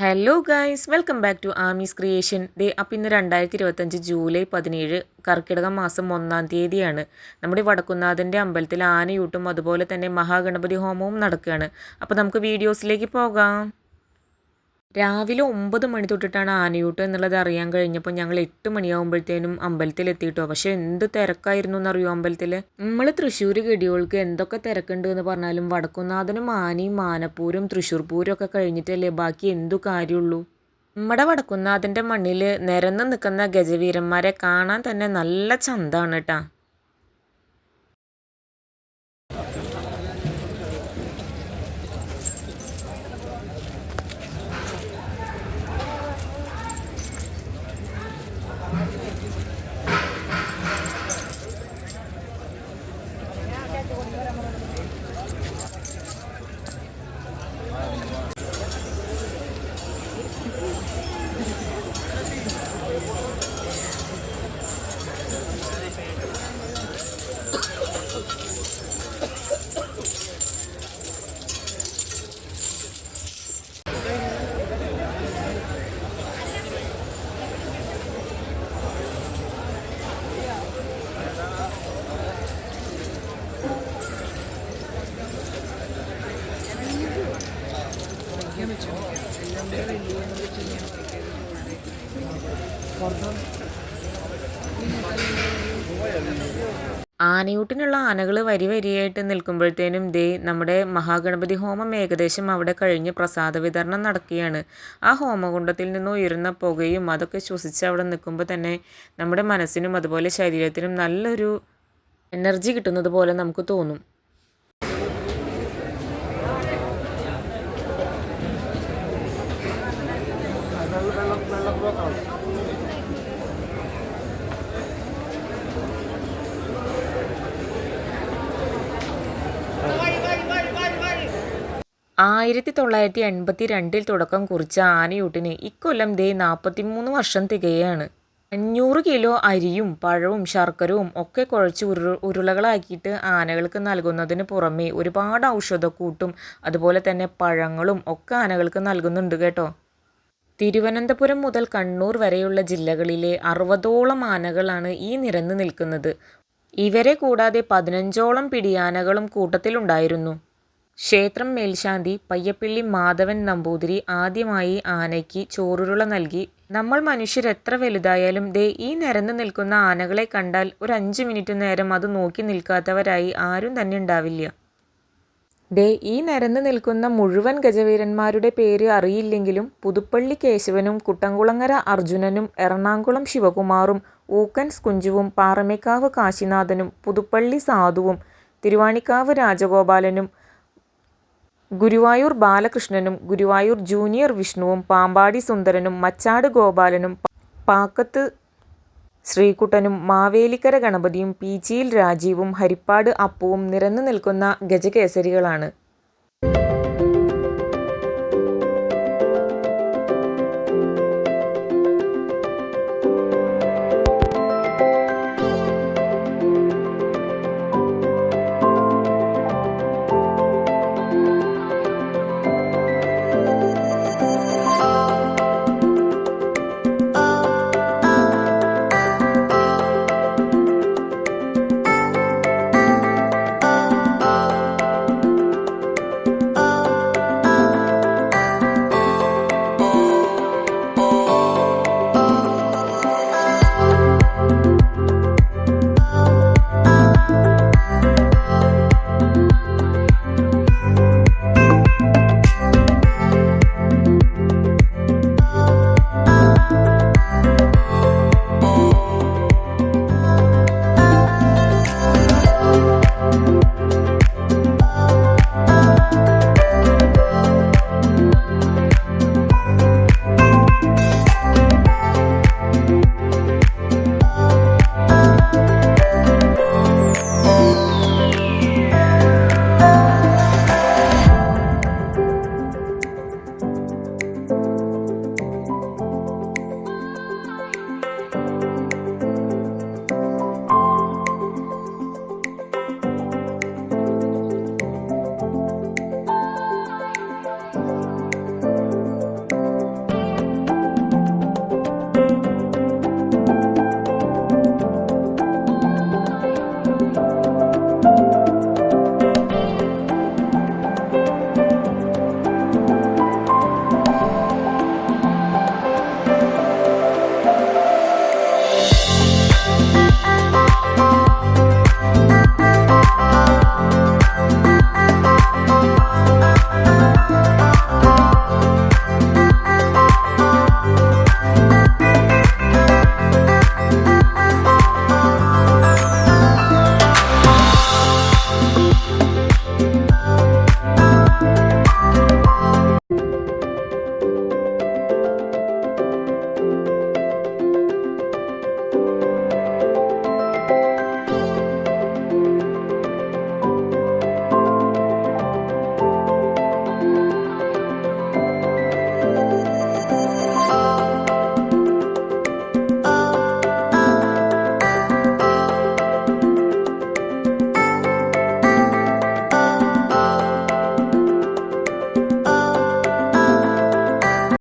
Hello guys, welcome back to Ami's creation. അപ്പോൾ ഇന്ന് 2025 July 17 കർക്കിടകം മാസം 1-ാം തീയതിയാണ്. നമ്മുടെ വടക്കുന്നാഥൻ്റെ അമ്പലത്തിൽ ആനയൂട്ടും അതുപോലെ തന്നെ മഹാഗണപതി ഹോമവും നടക്കുകയാണ്. അപ്പോൾ നമുക്ക് വീഡിയോസിലേക്ക് പോകാം. രാവിലെ 9 മണി തൊട്ടിട്ടാണ് ആനയൂട്ട് എന്നുള്ളത് അറിയാൻ കഴിഞ്ഞപ്പോൾ ഞങ്ങൾ 8 മണിയാകുമ്പോഴത്തേനും അമ്പലത്തിലെത്തിയിട്ടോ. പക്ഷേ എന്ത് തിരക്കായിരുന്നു എന്നറിയോ അമ്പലത്തിൽ. നമ്മൾ തൃശ്ശൂർ ഗഡികൾക്ക് എന്തൊക്കെ തിരക്കുണ്ട് എന്ന് പറഞ്ഞാലും വടക്കുന്നാഥനും ആനയും ആനപ്പൂരും തൃശ്ശൂർ പൂരം ഒക്കെ കഴിഞ്ഞിട്ടല്ലേ ബാക്കി എന്തു കാര്യമുള്ളൂ. നമ്മുടെ വടക്കുന്നാഥൻ്റെ മണ്ണിൽ നിരന്ന് നിൽക്കുന്ന ഗജവീരന്മാരെ കാണാൻ തന്നെ നല്ല ചന്താണ് കേട്ടാ. ആനയൂട്ടിനുള്ള ആനകൾ വരി വരിയായിട്ട് നിൽക്കുമ്പോഴത്തേനും നമ്മുടെ മഹാഗണപതി ഹോമം ഏകദേശം അവിടെ കഴിഞ്ഞ് പ്രസാദ വിതരണം നടക്കുകയാണ്. ആ ഹോമകുണ്ടത്തിൽ നിന്ന് ഉയരുന്ന പുകയും അതൊക്കെ ശ്വസിച്ച് അവിടെ നിൽക്കുമ്പോൾ തന്നെ നമ്മുടെ മനസ്സിനും അതുപോലെ ശരീരത്തിനും നല്ലൊരു എനർജി കിട്ടുന്നത് പോലെ നമുക്ക് തോന്നും. 1982 തുടക്കം കുറിച്ച ആനയൂട്ടിന് ഇക്കൊല്ലം 43 വർഷം തികയാണ്. 500 കിലോ അരിയും പഴവും ശർക്കരവും ഒക്കെ കുഴച്ച് ഉരുളകളാക്കിയിട്ട് ആനകൾക്ക് നൽകുന്നതിന് പുറമെ ഒരുപാട് ഔഷധക്കൂട്ടും അതുപോലെ തന്നെ പഴങ്ങളും ഒക്കെ ആനകൾക്ക് നൽകുന്നുണ്ട് കേട്ടോ. തിരുവനന്തപുരം മുതൽ കണ്ണൂർ വരെയുള്ള ജില്ലകളിലെ 60ഓളം ആനകളാണ് ഈ നിരന്ന് നിൽക്കുന്നത്. ഇവരെ കൂടാതെ 15ഓളം പിടിയാനകളും കൂട്ടത്തിലുണ്ടായിരുന്നു. ക്ഷേത്രം മേൽശാന്തി പയ്യപ്പിള്ളി മാധവൻ നമ്പൂതിരി ആദ്യമായി ആനയ്ക്ക് ചോറുരുള നൽകി. നമ്മൾ മനുഷ്യരെത്ര വലുതായാലും ഈ നിരന്ന് നിൽക്കുന്ന ആനകളെ കണ്ടാൽ ഒരു 5 മിനിറ്റ് നേരം അത് നോക്കി നിൽക്കാത്തവരായി ആരും തന്നെ ഉണ്ടാവില്ല. ഈ നിരന്ന് നിൽക്കുന്ന മുഴുവൻ ഗജവീരന്മാരുടെ പേര് അറിയില്ലെങ്കിലും പുതുപ്പള്ളി കേശവനും കുട്ടംകുളങ്ങര അർജുനനും എറണാകുളം ശിവകുമാറും ഊക്കൻസ് കുഞ്ചുവും പാറമേക്കാവ് കാശിനാഥനും പുതുപ്പള്ളി സാധുവും തിരുവാണിക്കാവ് രാജഗോപാലനും ഗുരുവായൂർ ബാലകൃഷ്ണനും ഗുരുവായൂർ ജൂനിയർ വിഷ്ണുവും പാമ്പാടി സുന്ദരനും മച്ചാട് ഗോപാലനും പാക്കത്ത് ശ്രീകുട്ടനും മാവേലിക്കര ഗണപതിയും പീച്ചിയിൽ രാജീവും ഹരിപ്പാട് അപ്പുവും നിരന്നു നിൽക്കുന്ന ഗജകേസരികളാണ്.